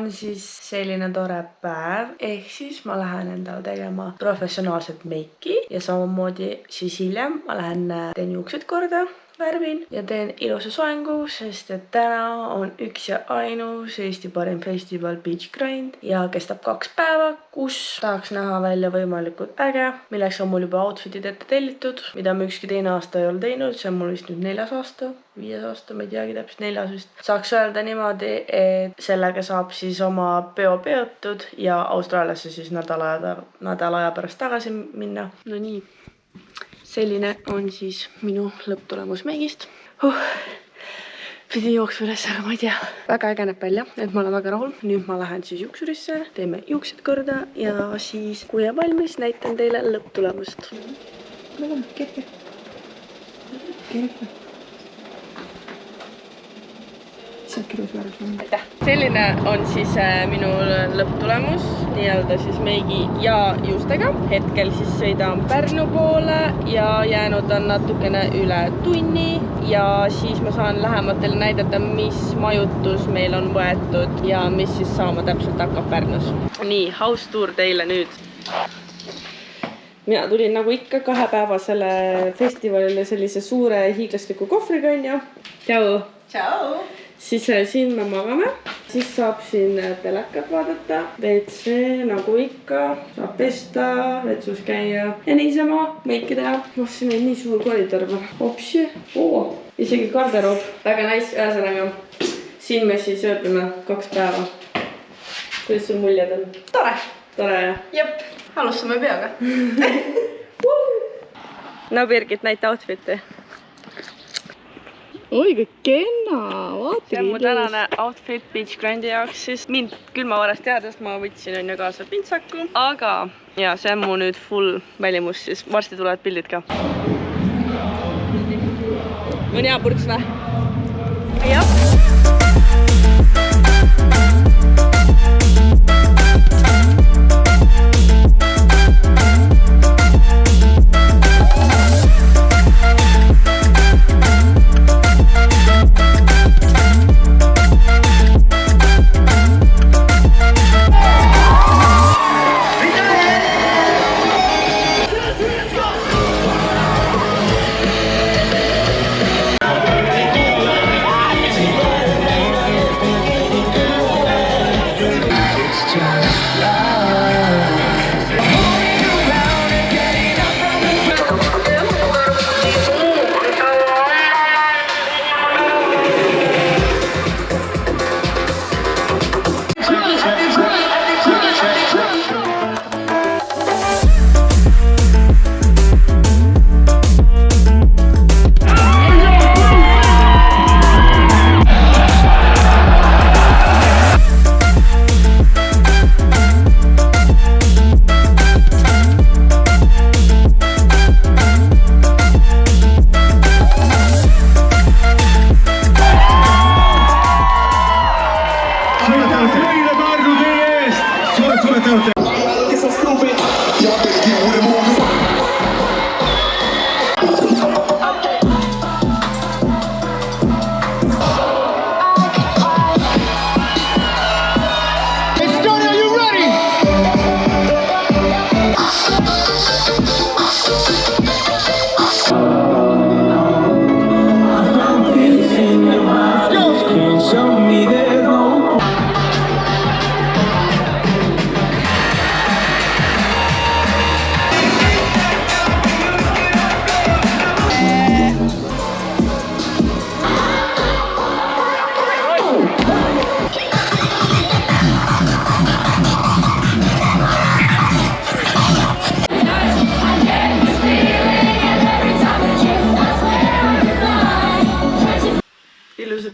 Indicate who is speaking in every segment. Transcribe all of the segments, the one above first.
Speaker 1: on siis selline tore päev, ehk siis ma lähen endale tegema professionaalset meiki ja samamoodi siis hiljem ma lähen teen juuksed korda, värvin ja teen ilusa soengu, sest et täna on üks ja ainus Eesti parim festival Beach Grind ja kestab 2 päeva, kus tahaks näha välja võimalikult äge, milleks on mul juba outfitid ette tellitud, mida ma ükski teine aasta ei ole teinud, see on mul vist nüüd 4. aasta, 5. aasta, ma ei teagi täpselt, 4. vist. Saaks öelda niimoodi, et sellega saab siis oma peo peotud ja Austraaliasse siis nädala aja pärast tagasi minna. No nii. Selline on siis minu lõpptulemus meigist. Pidi jooksma üles, aga ma ei tea. Väga äge näeb välja, et ma olen väga rahul. Nüüd ma lähen siis juuksurisse, teeme juuksed korda ja siis kui jääb valmis, näitan teile lõpptulemust. Kerge. Aitäh! Selline on siis minu lõpptulemus, nii-öelda siis meigi ja juustega. Hetkel siis sõidan Pärnu poole ja jäänud on natukene üle tunni ja siis ma saan lähemalt teile näidata, mis majutus meil on võetud ja mis siis saama täpselt hakkab Pärnus. Nii, house tour teile nüüd. Mina tulin nagu ikka 2-päevasele festivalile sellise suure hiiglasliku kohvriga, on ju. Tšau!
Speaker 2: Tšau!
Speaker 1: Siis siin me magame, siis saab siin telekat vaadata, WC nagu ikka, saab pesta, vetsus käia ja niisama meiki teha. Siin on nii suur koridor või? Opsi, isegi garderoob. Väga nice, ühesõnaga. Siin me siis ööbime 2 päeva. Kuidas sul muljed on?
Speaker 2: Tore!
Speaker 1: Tore, jah?
Speaker 2: Jep, alustame peaga.
Speaker 1: No Birgit, näita outfiti. Oi, kui kenna, vaata. See on mu tänane outfit Beach Grindi jaoks siis. Mind külmavarast teadest ma võtsin on ju kaasa pintsaku, aga ja see on mu nüüd full välimus siis. Varsti tulevad pildid ka. On hea purks või? Jah.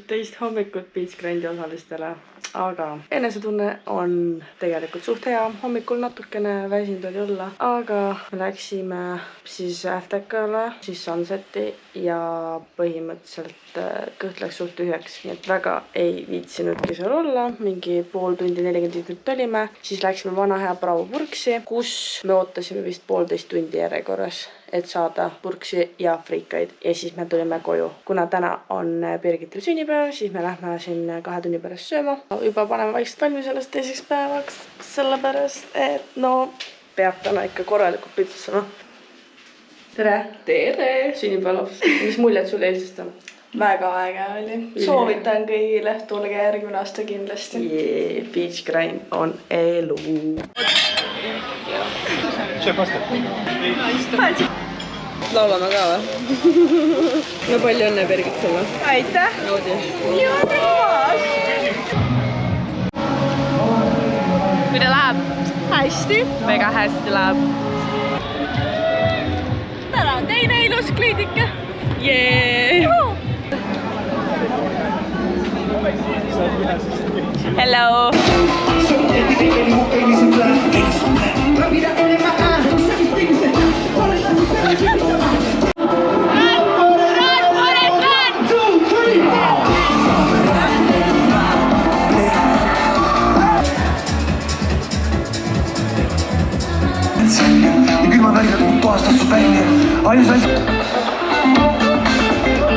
Speaker 1: Teist hommikut Beach Grindi osalistele, aga enesetunne on tegelikult suht hea, hommikul natukene väsinud oli olla, aga läksime siis Ähtekale, siis Sunseti ja põhimõtteliselt kõht läks suht tühjaks, nii et väga ei viitsinudki seal olla, mingi pool tundi 40 minutit olime, siis läksime vana hea Bravo Purksi, kus me ootasime vist 1,5 tundi järjekorras et saada purksi ja frikaid ja siis me tulime koju. Kuna täna on Birgitil sünnipäev, siis me lähme siin 2 tunni pärast sööma. Juba paneme vaikselt valmis sellest teiseks päevaks, sellepärast et no peab täna ikka korralikult pitsama. Tere!
Speaker 2: Tere!
Speaker 1: Sünnipäevalaps. Mis muljed sul eilsest on?
Speaker 2: Väga äge oli. Soovitan kõigile, tulge järgmine aasta kindlasti.
Speaker 1: Beach grind on elu. Laulame ka või? No palju õnne Birgit sulle.
Speaker 2: Aitäh!
Speaker 1: Naudi. Kui ta läheb?
Speaker 2: Hästi.
Speaker 1: Väga hästi läheb.
Speaker 2: Täna on teine ilus kliidike.
Speaker 1: Jee! Hello!
Speaker 3: Ja küll ma päriselt toastas su välja. Ainus asi...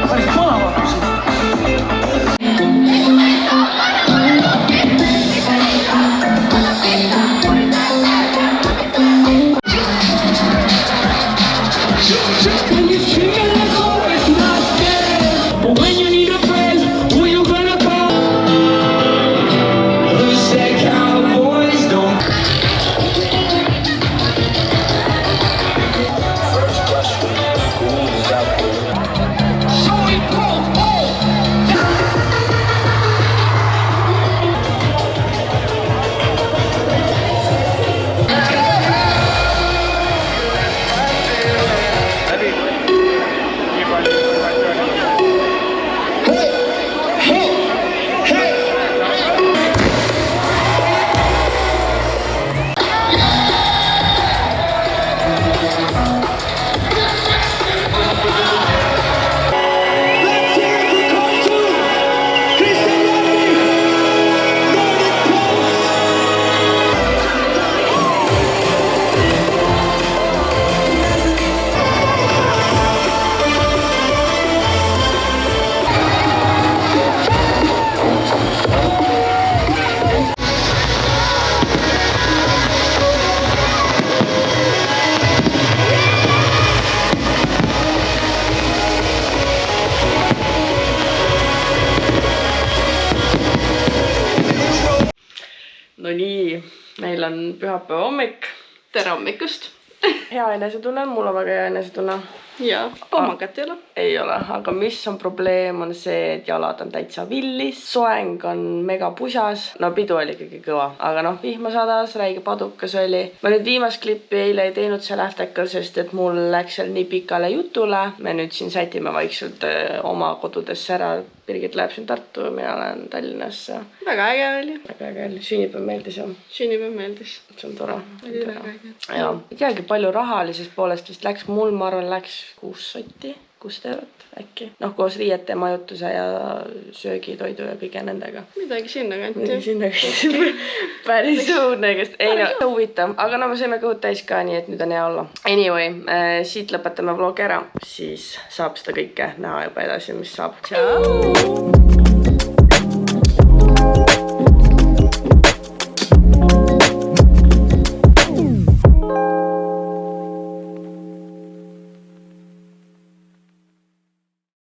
Speaker 3: Päris palavat.
Speaker 1: No nii, meil on pühapäeva hommik.
Speaker 2: Tere hommikust.
Speaker 1: Hea enesetunne, mul on väga hea enesetunne.
Speaker 2: Ja, pommakat ei ole.
Speaker 1: Ei ole, aga mis on probleem on see, et jalad on täitsa villis. Soeng on mega pusas. No pidu oli ikkagi kõva, aga noh, vihma sadas, räige padukas oli. Ma nüüd viimast klippi eile ei teinud seal Ähtekal, sest et mul läks seal nii pikale jutule. Me nüüd siin sätime vaikselt oma kodudesse ära. Birgit läheb siin Tartu, mina olen Tallinnasse.
Speaker 2: Väga äge oli.
Speaker 1: Väga äge oli. Sünnipäev meeldis jah?
Speaker 2: Sünnipäev meeldis.
Speaker 1: See on tore.
Speaker 2: Oli väga äge.
Speaker 1: Ja, ei teagi palju rahalisest poolest vist läks. Mul ma arvan läks 6 sotti, 6 eurot äkki. Noh, koos riiete, majutuse ja söögi, toidu ja kõige nendega.
Speaker 2: Midagi sinna kanti.
Speaker 1: Midagi sinna kanti. Päris õudnegast. Ei no, huvitav. Aga no me saime kõhud täis ka, nii et nüüd on hea olla. Anyway, siit lõpetame vlogi ära. Siis saab seda kõike näha juba edasi, mis saab. Tšau!